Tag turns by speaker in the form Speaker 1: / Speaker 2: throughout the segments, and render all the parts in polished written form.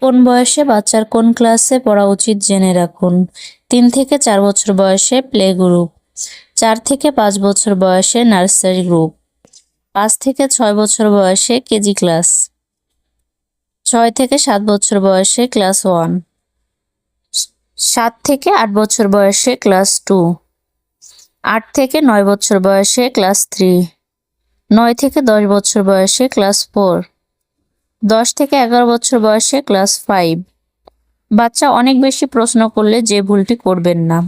Speaker 1: কোন বয়সে বাচ্চার কোন ক্লাসে পড়া উচিত জেনে রাখুন। ৩ থেকে ৪ বছর বয়সে প্লে গ্রুপ, ৪ থেকে ৫ বছর বয়সে নার্সারি গ্রুপ, ৫ থেকে ৬ বছর বয়সে কেজি ক্লাস, ৬ থেকে ৭ বছর বয়সে ক্লাস 1, ৭ থেকে ৮ বছর বয়সে ক্লাস 2, ৮ থেকে ৯ বছর বয়সে ক্লাস 3, ৯ থেকে ১০ বছর বয়সে ক্লাস 4, ১০ থেকে ১১ বছর বয়সে ক্লাস 5। বাচ্চা অনেক বেশি প্রশ্ন করলে যে ভুলটি করবেন না।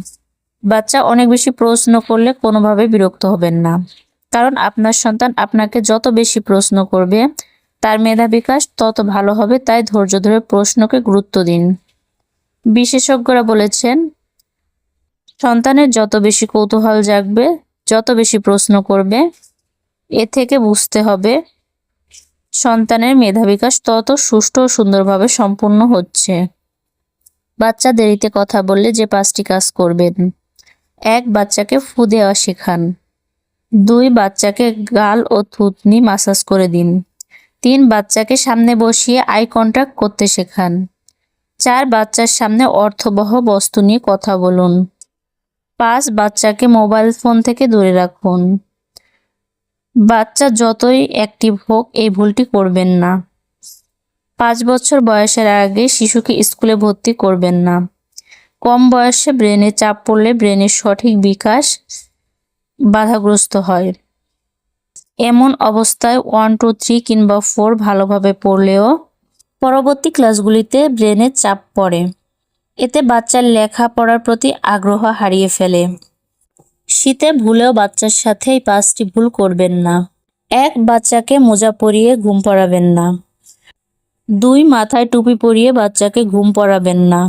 Speaker 1: বাচ্চা অনেক বেশি প্রশ্ন করলে কোনোভাবে বিরক্ত হবেন না, কারণ আপনার সন্তান আপনাকে যত বেশি প্রশ্ন করবে তার মেধা বিকাশ তত ভালো হবে, তাই ধৈর্য ধরে প্রশ্নকে গুরুত্ব দিন। বিশেষজ্ঞরা বলেছেন, সন্তানের যত বেশি কৌতূহল জাগবে, যত বেশি প্রশ্ন করবে, এ থেকে বুঝতে হবে সন্তানের মেধা বিকাশ তত সুষ্ঠু ও সুন্দরভাবে সম্পূর্ণ হচ্ছে। বাচ্চা দেরিতে কথা বললে যে 5টি কাজ করবেন: ১. বাচ্চাকে ফু দেওয়া শেখান। ২. বাচ্চাকে গাল ও থুতনি মাসাজ করে দিন। ৩. বাচ্চাকে সামনে বসিয়ে আই কন্টাক্ট করতে শেখান। ৪. বাচ্চার সামনে অর্থবহ বস্তু নিয়ে কথা বলুন। ৫. বাচ্চাকে মোবাইল ফোন থেকে দূরে রাখুন। বাচ্চা যতই অ্যাক্টিভ হোক এই ভুলটি করবেন না। ৫ বছর বয়সের আগে শিশুকে স্কুলে ভর্তি করবেন না। কম বয়সে ব্রেনে চাপ পড়লে ব্রেনের সঠিক বিকাশ বাধাগ্রস্ত হয়। এমন অবস্থায় 1, 2, 3 কিংবা 4 ভালোভাবে পড়লেও পরবর্তী ক্লাসগুলিতে ব্রেনে চাপ পড়ে। এতে বাচ্চার লেখাপড়ার প্রতি আগ্রহ হারিয়ে ফেলে। শীতে ভুলেও বাচ্চার সাথে এই 5টি ভুল করবেন না। ১. বাচ্চাকে মোজা পরিয়ে ঘুম পাড়াবেন না। ২. মাথায় টুপি পরিয়ে বাচ্চাকে ঘুম পাড়াবেন না।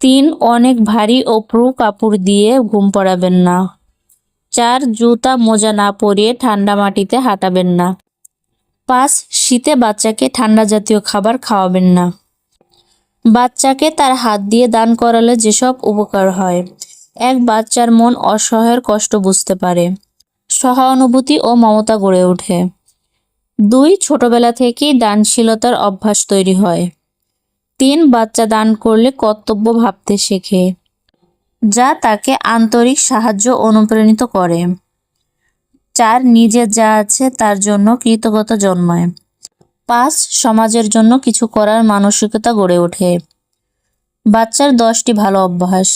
Speaker 1: ৩. অনেক ভারী ও পুরু কাপড় দিয়ে ঘুম পাড়াবেন না। ৪. জুতা মোজা না পরিয়ে ঠান্ডা মাটিতে হাঁটাবেন না। ৫. শীতে বাচ্চাকে ঠান্ডা জাতীয় খাবার খাওয়াবেন না। বাচ্চাকে তার হাত দিয়ে দান করালে যেসব উপকার হয়: ১. বাচ্চার মন অসহায়ের কষ্ট বুঝতে পারে, সহানুভূতি ও মমতা গড়ে ওঠে। ২. ছোটবেলা থেকেই দানশীলতার অভ্যাস তৈরি হয়। ৩. বাচ্চা দান করলে কর্তব্য ভাবতে শেখে, যা তাকে আন্তরিক সাহায্য অনুপ্রাণিত করে। ৪. নিজের যা আছে তার জন্য কৃতজ্ঞতা জন্মায়। ৫. সমাজের জন্য কিছু করার মানসিকতা গড়ে ওঠে। বাচ্চার 10টি ভালো অভ্যাস: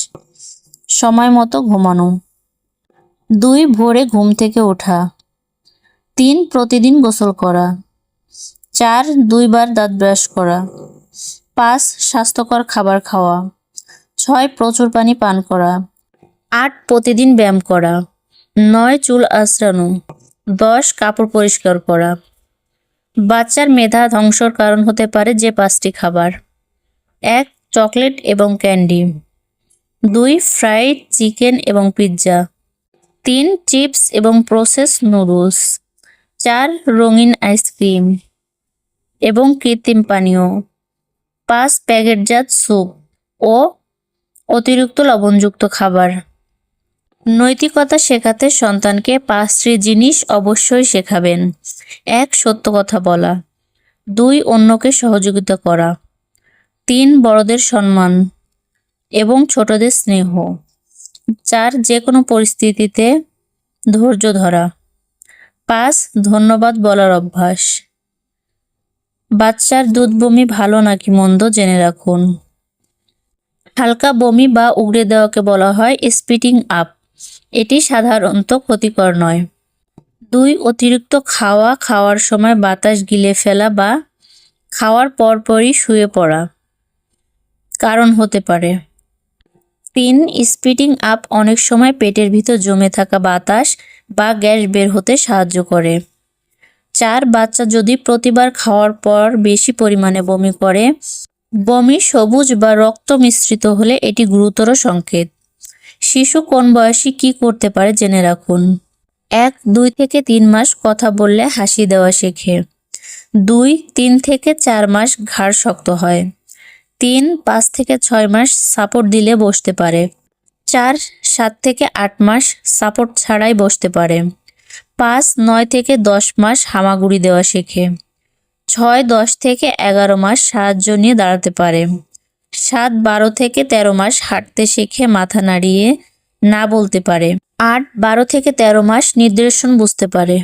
Speaker 1: সময় মতো ঘুমানো। ২. ভোরে ঘুম থেকে ওঠা। ৩. প্রতিদিন গোসল করা। ৪. 2 বার দাঁত ব্রাশ করা। ৫. স্বাস্থ্যকর খাবার খাওয়া। ৬. প্রচুর পানি পান করা। ৮. প্রতিদিন ব্যায়াম করা। ৯. চুল আঁচড়ানো। ১০. কাপড় পরিষ্কার করা। বাচ্চার মেধা ধ্বংসর কারণ হতে পারে যে 5টি খাবার: ১. চকলেট এবং ক্যান্ডি। ২. ফ্রাইড চিকেন এবং পিৎজা। ৩. চিপস এবং প্রসেস নুডলস। ৪. রঙিন আইসক্রিম এবং কৃত্রিম পানীয়। ৫. প্যাকেটজাত স্যুপ ও অতিরিক্ত লবণযুক্ত খাবার। নৈতিকতা শেখাতে সন্তানকে 5টি জিনিস অবশ্যই শেখাবেন: ১. সত্য কথা বলা। ২. অন্যকে সহযোগিতা করা। ৩. বড়দের সম্মান এবং ছোটদের স্নেহ। ৪. যে কোনো পরিস্থিতিতে ধৈর্য ধরা। ৫. ধন্যবাদ বলার অভ্যাস। বাচ্চার দুধ বমি ভালো নাকি মন্দ জেনে রাখুন। হালকা বমি বা উগরে দেওয়াকে বলা হয় স্পিটিং আপ। এটি সাধারণত ক্ষতিকর নয়। ২. অতিরিক্ত খাওয়ার সময় বাতাস গিলে ফেলা বা খাওয়ার পরপরই শুয়ে পড়া কারণ হতে পারে। ৩. স্পিটিং আপ অনেক সময় পেটের ভিতর জমে থাকা বাতাস বা গ্যাস বের হতে সাহায্য করে। ৪. বাচ্চা যদি প্রতিবার খাওয়ার পর বেশি পরিমাণে বমি করে, বমি সবুজ বা রক্ত মিশ্রিত হলে এটি গুরুতর সংকেত। শিশু কোন বয়সে কি করতে পারে জেনে রাখুন। ১. ২ থেকে ৩ মাস কথা বললে হাসি দেওয়া শেখে। ২. ৩ থেকে ৪ মাস ঘাড় শক্ত হয়। ৩. ৫ থেকে ৬ মাস সাপোর্ট দিলে বসতে পারে। ৪. ৭ থেকে ৮ মাস সাপোর্ট ছাড়াই বসতে পারে। ৫. ৯ থেকে ১০ মাস হামাগুড়ি দেওয়া শেখে। 6, 10 থেকে 11 মাস সাহায্য নিয়ে দাঁড়াতে পারে। 7, 12 থেকে 13 মাস হাঁটতে শিখে মাথা নাড়িয়ে না বলতে পারে। 8, 12 থেকে 13 মাস নির্দেশন বুঝতে পারে।